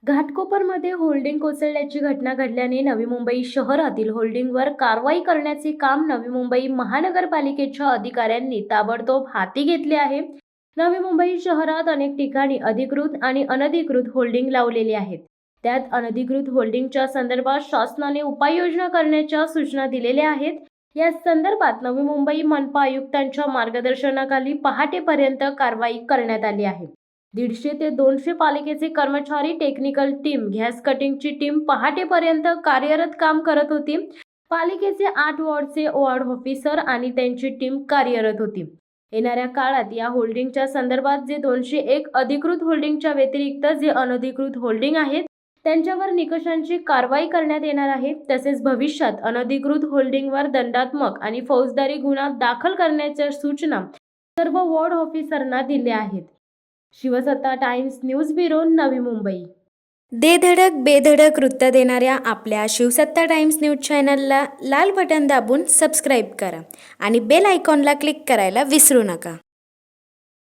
घाटकोपरमध्ये holding कोसळल्याची घटना घडल्याने नवी मुंबई शहरातील होल्डिंगवर कारवाई करण्याचे काम नवी मुंबई महानगरपालिकेच्या अधिकाऱ्यांनी ताबडतोब हाती घेतले आहे। नवी मुंबई शहरात अनेक ठिकाणी अधिकृत आणि अनधिकृत होल्डिंग लावलेले आहेत। त्यात अनधिकृत होल्डिंगच्या संदर्भात शासनाने उपाययोजना करण्याच्या सूचना दिलेल्या आहेत। या संदर्भात नवी मुंबई मनपा आयुक्तांच्या मार्गदर्शनाखाली पहाटेपर्यंत कारवाई करण्यात आली आहे। 150 ते 200 पालिकेचे कर्मचारी, टेक्निकल टीम, गॅस कटिंगची टीम पहाटेपर्यंत कार्यरत काम करत होती। पालिकेचे 8 वॉर्डचे वॉर्ड ऑफिसर आणि त्यांची टीम कार्यरत होती। येणाऱ्या काळात या होल्डिंगच्या संदर्भात जे 201 अधिकृत होल्डिंगच्या व्यतिरिक्त जे अनधिकृत होल्डिंग आहेत त्यांच्यावर निकषांची कारवाई करण्यात येणार आहे। तसेच भविष्यात अनधिकृत होल्डिंगवर दंडात्मक आणि फौजदारी गुन्हा दाखल करण्याच्या सूचना सर्व वॉर्ड ऑफिसरना दिल्या आहेत। शिवसत्ता times news bureau, Navi Mumbai. दे धडक बेधडक वृत्त देणाऱ्या आपल्या शिवसत्ता टाइम्स न्यूज चॅनलला लाल बटन दाबून सबस्क्राईब करा आणि बेल आयकॉनला क्लिक करायला विसरू नका।